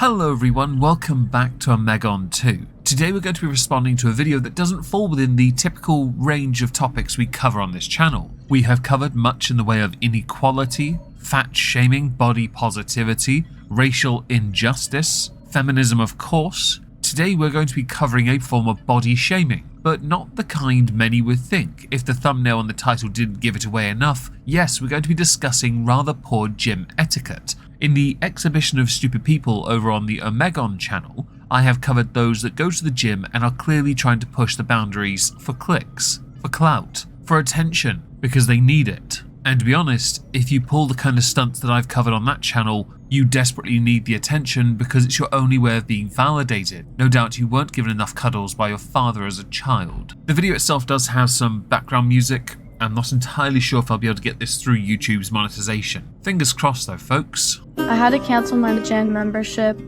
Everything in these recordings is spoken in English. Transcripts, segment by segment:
Hello everyone, welcome back to Omegon 2. Today we're going to be responding to a video that doesn't fall within the typical range of topics we cover on this channel. We have covered much in the way of inequality, fat shaming, body positivity, racial injustice, feminism of course. Today we're going to be covering a form of body shaming, but not the kind many would think. If the thumbnail and the title didn't give it away enough, yes, we're going to be discussing rather poor gym etiquette. In the exhibition of stupid people over on the Omegon channel, I have covered those that go to the gym and are clearly trying to push the boundaries for clicks, for clout, for attention, because they need it. And to be honest, if you pull the kind of stunts that I've covered on that channel, you desperately need the attention because it's your only way of being validated. No doubt you weren't given enough cuddles by your father as a child. The video itself does have some background music. I'm not entirely sure if I'll be able to get this through YouTube's monetization. Fingers crossed though, folks. I had to cancel my gym membership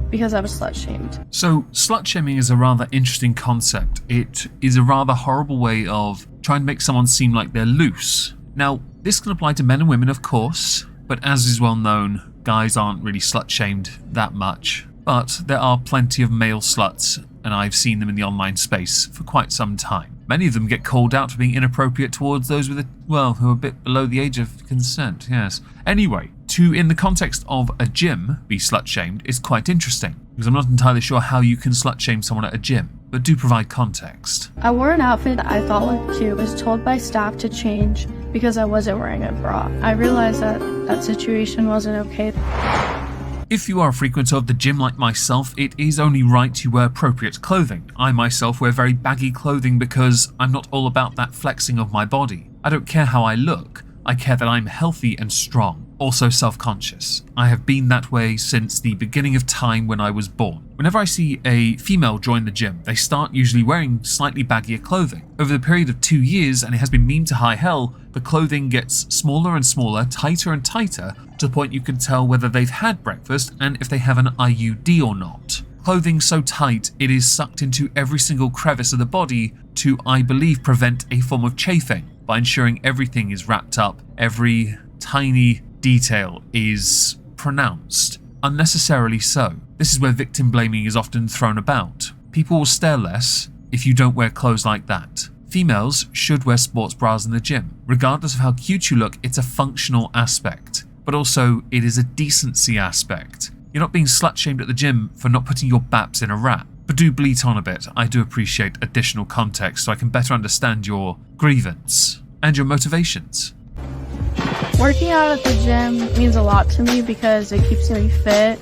because I was slut-shamed. So, slut-shaming is a rather interesting concept. It is a rather horrible way of trying to make someone seem like they're loose. Now, this can apply to men and women, of course, but as is well known, guys aren't really slut-shamed that much. But there are plenty of male sluts, and I've seen them in the online space for quite some time. Many of them get called out for being inappropriate towards those who are a bit below the age of consent, yes. Anyway, to, in the context of a gym, be slut-shamed is quite interesting, because I'm not entirely sure how you can slut-shame someone at a gym, but do provide context. I wore an outfit I thought looked cute, was told by staff to change because I wasn't wearing a bra. I realized that that situation wasn't okay. If you are a frequenter of the gym like myself, it is only right you wear appropriate clothing. I myself wear very baggy clothing because I'm not all about that flexing of my body. I don't care how I look, I care that I'm healthy and strong. Also self-conscious. I have been that way since the beginning of time when I was born. Whenever I see a female join the gym, they start usually wearing slightly baggier clothing. Over the period of 2 years, and it has been memed to high hell, the clothing gets smaller and smaller, tighter and tighter, to the point you can tell whether they've had breakfast and if they have an IUD or not. Clothing so tight it is sucked into every single crevice of the body to, I believe, prevent a form of chafing by ensuring everything is wrapped up, every tiny detail is pronounced, unnecessarily so. This is where victim blaming is often thrown about. People will stare less if you don't wear clothes like that. Females should wear sports bras in the gym. Regardless of how cute you look, it's a functional aspect, but also it is a decency aspect. You're not being slut-shamed at the gym for not putting your baps in a wrap. But do bleat on a bit. I do appreciate additional context so I can better understand your grievance and your motivations. Working out at the gym means a lot to me because it keeps me fit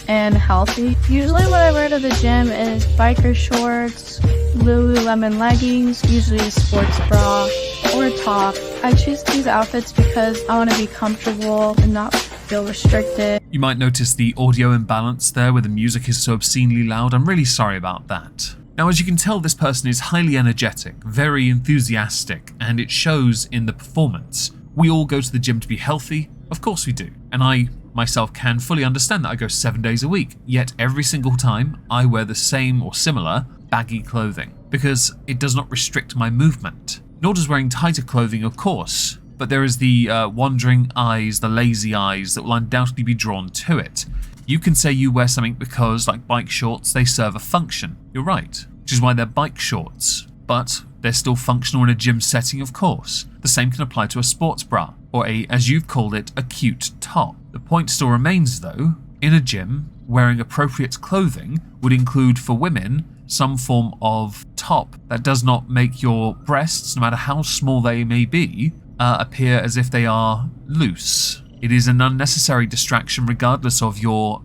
and healthy. Usually what I wear to the gym is biker shorts, Lululemon leggings, usually a sports bra, or a top. I choose these outfits because I want to be comfortable and not feel restricted. You might notice the audio imbalance there where the music is so obscenely loud. I'm really sorry about that. Now, as you can tell, this person is highly energetic, very enthusiastic, and it shows in the performance. We all go to the gym to be healthy, of course we do, and I myself can fully understand that I go 7 days a week, yet every single time I wear the same or similar baggy clothing, because it does not restrict my movement. Nor does wearing tighter clothing, of course, but there is the wandering eyes, the lazy eyes that will undoubtedly be drawn to it. You can say you wear something because, like bike shorts, they serve a function. You're right, which is why they're bike shorts, but they're still functional in a gym setting, of course. The same can apply to a sports bra, or a, as you've called it, a cute top. The point still remains though, in a gym, wearing appropriate clothing would include for women some form of top that does not make your breasts, no matter how small they may be, appear as if they are loose. It is an unnecessary distraction regardless of your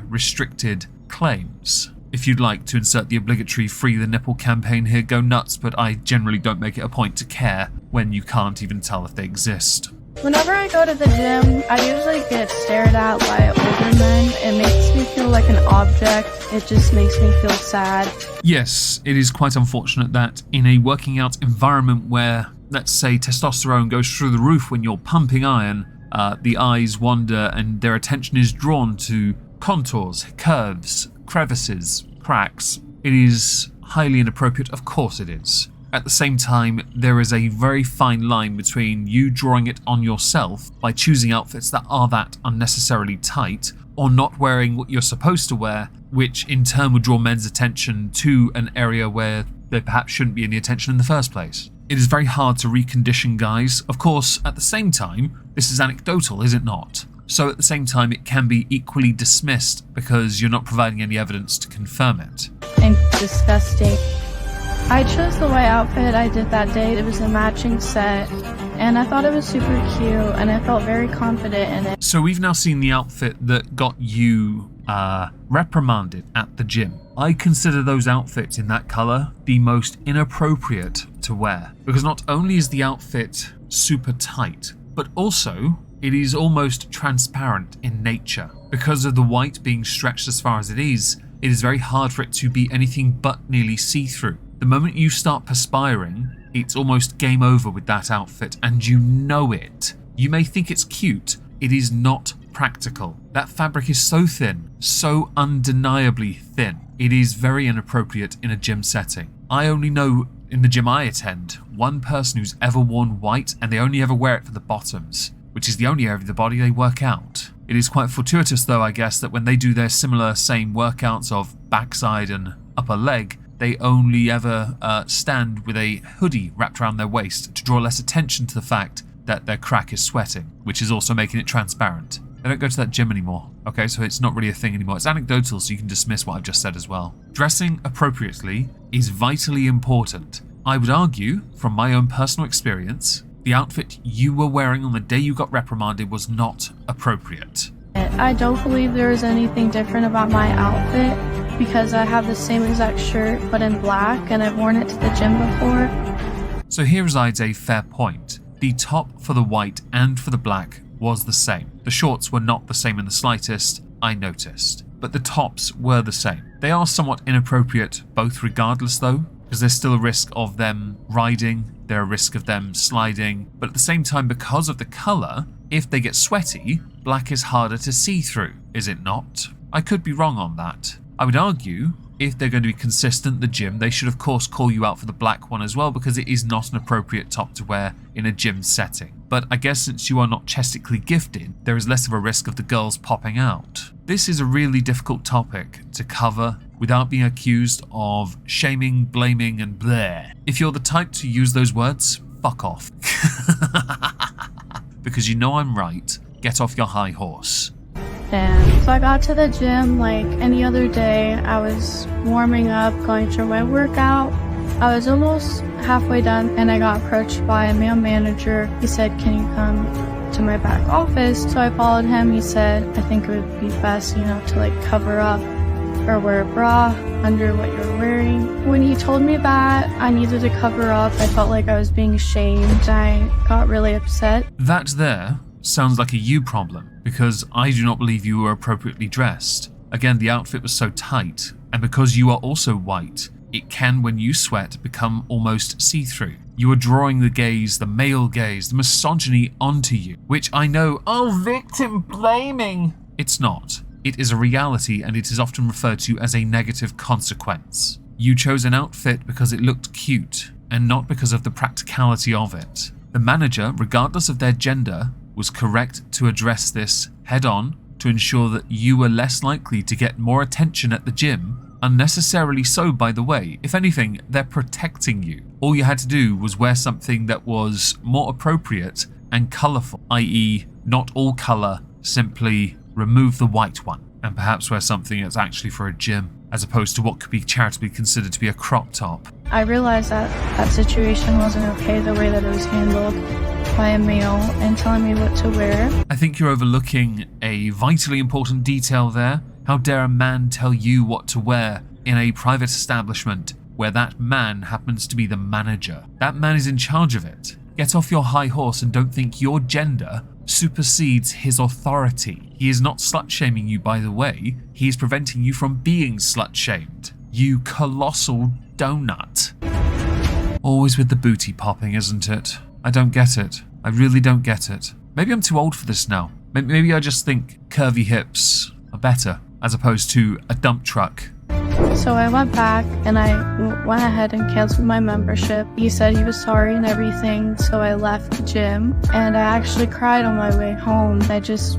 restricted claims. If you'd like to insert the obligatory free the nipple campaign here, go nuts, but I generally don't make it a point to care when you can't even tell if they exist. Whenever I go to the gym, I usually get stared at by older men. It makes me feel like an object. It just makes me feel sad. Yes, it is quite unfortunate that in a working out environment where, let's say, testosterone goes through the roof when you're pumping iron, the eyes wander and their attention is drawn to contours, curves, crevices, cracks. It is highly inappropriate, of course it is. At the same time, there is a very fine line between you drawing it on yourself by choosing outfits that are that unnecessarily tight, or not wearing what you're supposed to wear, which in turn would draw men's attention to an area where there perhaps shouldn't be any attention in the first place. It is very hard to recondition guys. Of course, at the same time, this is anecdotal, is it not? So at the same time, it can be equally dismissed because you're not providing any evidence to confirm it. And disgusting. I chose the white outfit I did that day. It was a matching set, and I thought it was super cute, and I felt very confident in it. So we've now seen the outfit that got you reprimanded at the gym. I consider those outfits in that colour the most inappropriate to wear, because not only is the outfit super tight, but also it is almost transparent in nature. Because of the white being stretched as far as it is very hard for it to be anything but nearly see-through. The moment you start perspiring, it's almost game over with that outfit, and you know it. You may think it's cute, it is not practical. That fabric is so thin, so undeniably thin. It is very inappropriate in a gym setting. I only know, in the gym I attend, one person who's ever worn white, and they only ever wear it for the bottoms, which is the only area of the body they work out. It is quite fortuitous though, I guess, that when they do their similar same workouts of backside and upper leg, they only ever stand with a hoodie wrapped around their waist to draw less attention to the fact that their crack is sweating, which is also making it transparent. They don't go to that gym anymore. Okay, so it's not really a thing anymore. It's anecdotal, so you can dismiss what I've just said as well. Dressing appropriately is vitally important. I would argue, from my own personal experience, the outfit you were wearing on the day you got reprimanded was not appropriate. I don't believe there is anything different about my outfit because I have the same exact shirt but in black, and I've worn it to the gym before. So here resides a fair point. The top for the white and for the black was the same. The shorts were not the same in the slightest, I noticed. But the tops were the same. They are somewhat inappropriate both regardless though, because there's still a risk of them riding, there's a risk of them sliding, but at the same time, because of the colour, if they get sweaty, black is harder to see through, is it not? I could be wrong on that. I would argue, if they're going to be consistent, the gym, they should of course call you out for the black one as well, because it is not an appropriate top to wear in a gym setting. But I guess since you are not chestically gifted, there is less of a risk of the girls popping out. This is a really difficult topic to cover without being accused of shaming, blaming, and bleh. If you're the type to use those words, fuck off. Because you know I'm right, get off your high horse. And so I got to the gym like any other day. I was warming up, going through my workout. I was almost halfway done and I got approached by a male manager. He said, "Can you come to my back office?" So I followed him. He said, "I think it would be best, to like cover up or wear a bra under what you're wearing." When he told me that I needed to cover up, I felt like I was being shamed. I got really upset. That there sounds like a you problem, because I do not believe you were appropriately dressed. Again, the outfit was so tight, and because you are also white, it can, when you sweat, become almost see-through. You are drawing the gaze, the male gaze, the misogyny onto you, which I know, victim blaming. It's not. It is a reality, and it is often referred to as a negative consequence. You chose an outfit because it looked cute, and not because of the practicality of it. The manager, regardless of their gender, was correct to address this head-on to ensure that you were less likely to get more attention at the gym, unnecessarily so, by the way. If anything, they're protecting you. All you had to do was wear something that was more appropriate and colourful, i.e. not all colour, simply remove the white one, and perhaps wear something that's actually for a gym, as opposed to what could be charitably considered to be a crop top. I realized that that situation wasn't okay, the way that it was handled by a male and telling me what to wear. I think you're overlooking a vitally important detail there. How dare a man tell you what to wear in a private establishment where that man happens to be the manager? That man is in charge of it. Get off your high horse and don't think your gender supersedes his authority. He is not slut-shaming you, by the way. He is preventing you from being slut-shamed. You colossal donut. Always with the booty popping, isn't it? I don't get it. I really don't get it. Maybe I'm too old for this now. Maybe I just think curvy hips are better, as opposed to a dump truck So I went back and I went ahead and canceled my membership. He said he was sorry and everything, so I left the gym. And I actually cried on my way home. I just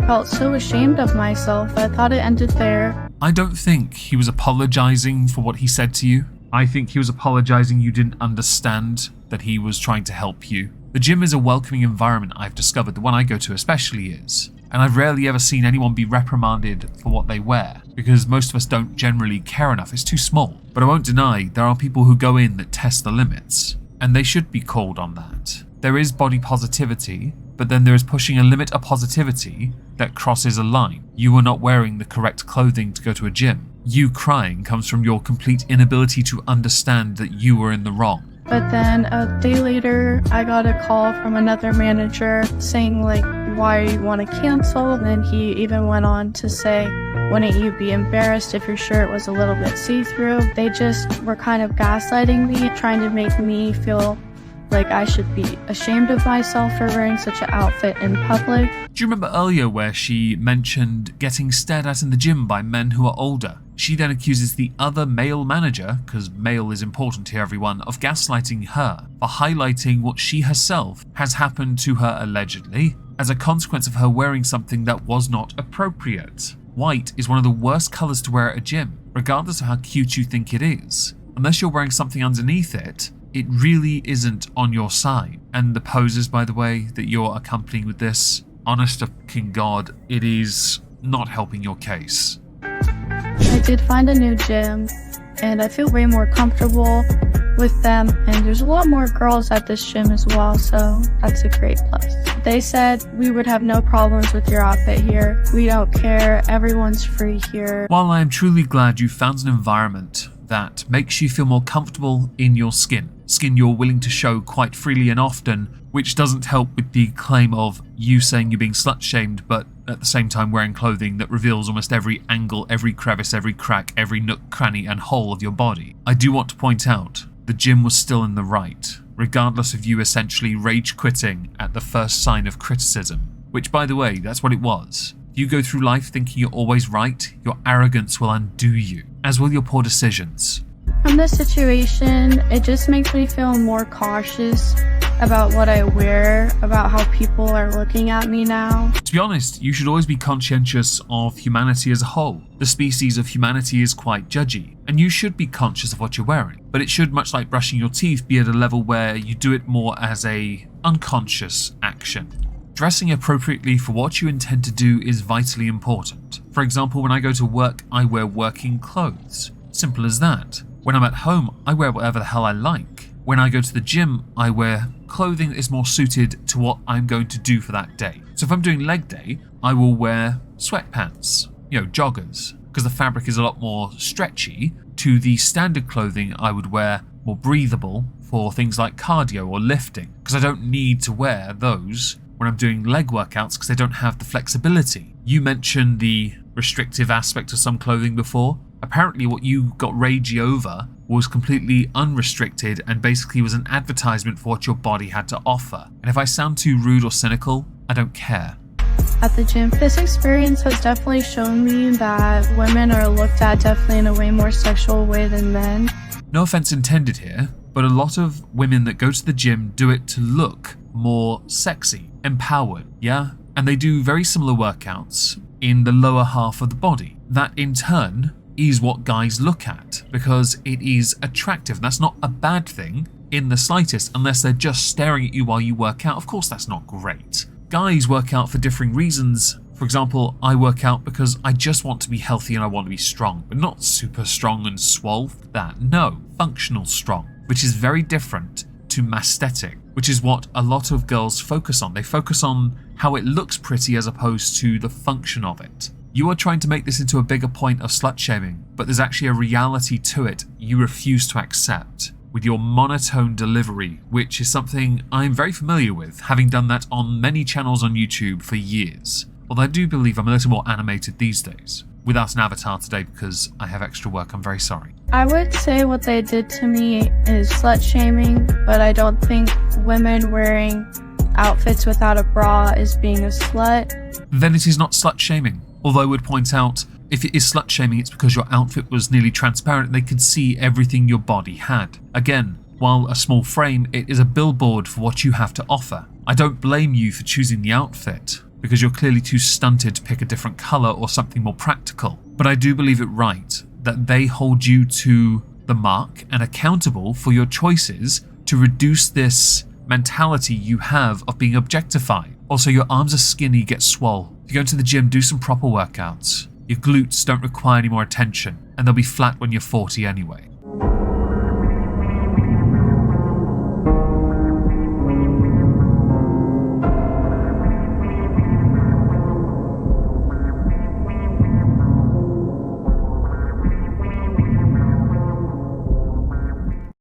felt so ashamed of myself. I thought it ended there. I don't think he was apologizing for what he said to you. I think he was apologizing you didn't understand that he was trying to help you. The gym is a welcoming environment, I've discovered. The one I go to especially is. And I've rarely ever seen anyone be reprimanded for what they wear, because most of us don't generally care enough. It's too small. But I won't deny there are people who go in that test the limits, and they should be called on that. There is body positivity, but then there is pushing a limit of positivity that crosses a line. You are not wearing the correct clothing to go to a gym. You crying comes from your complete inability to understand that you were in the wrong. But then a day later, I got a call from another manager saying why you want to cancel. And then he even went on to say, wouldn't you be embarrassed if your shirt was a little bit see-through? They just were kind of gaslighting me, trying to make me feel like I should be ashamed of myself for wearing such an outfit in public. Do you remember earlier where she mentioned getting stared at in the gym by men who are older? She then accuses the other male manager, because male is important to everyone, of gaslighting her for highlighting what she herself has happened to her allegedly as a consequence of her wearing something that was not appropriate. White is one of the worst colours to wear at a gym, regardless of how cute you think it is. Unless you're wearing something underneath it, it really isn't on your side. And the poses, by the way, that you're accompanying with this, honest to fucking God, it is not helping your case. I did find a new gym, and I feel way more comfortable with them, and there's a lot more girls at this gym as well, so that's a great plus. They said we would have no problems with your outfit here. We don't care, everyone's free here. While I am truly glad you found an environment that makes you feel more comfortable in your skin you're willing to show quite freely and often, which doesn't help with the claim of you saying you're being slut-shamed, but at the same time wearing clothing that reveals almost every angle, every crevice, every crack, every nook, cranny and hole of your body. I do want to point out, the gym was still in the right, regardless of you essentially rage quitting at the first sign of criticism, which, by the way, that's what it was. If you go through life thinking you're always right, your arrogance will undo you, as will your poor decisions. From this situation, it just makes me feel more cautious about what I wear, about how people are looking at me now. To be honest, you should always be conscientious of humanity as a whole. The species of humanity is quite judgy, and you should be conscious of what you're wearing. But it should, much like brushing your teeth, be at a level where you do it more as a unconscious action. Dressing appropriately for what you intend to do is vitally important. For example, when I go to work, I wear working clothes. Simple as that. When I'm at home, I wear whatever the hell I like. When I go to the gym, I wear clothing that is more suited to what I'm going to do for that day. So if I'm doing leg day, I will wear sweatpants, joggers, because the fabric is a lot more stretchy to the standard clothing I would wear, more breathable for things like cardio or lifting, because I don't need to wear those when I'm doing leg workouts because they don't have the flexibility. You mentioned the restrictive aspect of some clothing before. Apparently what you got ragey over was completely unrestricted and basically was an advertisement for what your body had to offer. And if I sound too rude or cynical, I don't care. At the gym, this experience has definitely shown me that women are looked at definitely in a way more sexual way than men. No offense intended here, but a lot of women that go to the gym do it to look more sexy, empowered, yeah? And they do very similar workouts in the lower half of the body. That in turn is what guys look at because it is attractive. That's not a bad thing in the slightest unless they're just staring at you while you work out. Of course, that's not great. Guys work out for differing reasons. For example, I work out because I just want to be healthy and I want to be strong, but not super strong and swole. That, no, functional strong, which is very different to masthetic, which is what a lot of girls focus on. They focus on how it looks pretty as opposed to the function of it. You are trying to make this into a bigger point of slut-shaming, but there's actually a reality to it you refuse to accept with your monotone delivery, which is something I'm very familiar with, having done that on many channels on YouTube for years. Although I do believe I'm a little more animated these days. Without an avatar today because I have extra work, I'm very sorry. I would say what they did to me is slut-shaming, but I don't think women wearing outfits without a bra is being a slut. Then it is not slut-shaming. Although I would point out, if it is slut shaming, it's because your outfit was nearly transparent and they could see everything your body had. Again, while a small frame, it is a billboard for what you have to offer. I don't blame you for choosing the outfit, because you're clearly too stunted to pick a different colour or something more practical. But I do believe it right that they hold you to the mark and accountable for your choices to reduce this mentality you have of being objectified. Also, your arms are skinny, get swole. If you go into the gym, do some proper workouts. Your glutes don't require any more attention, and they'll be flat when you're 40 anyway.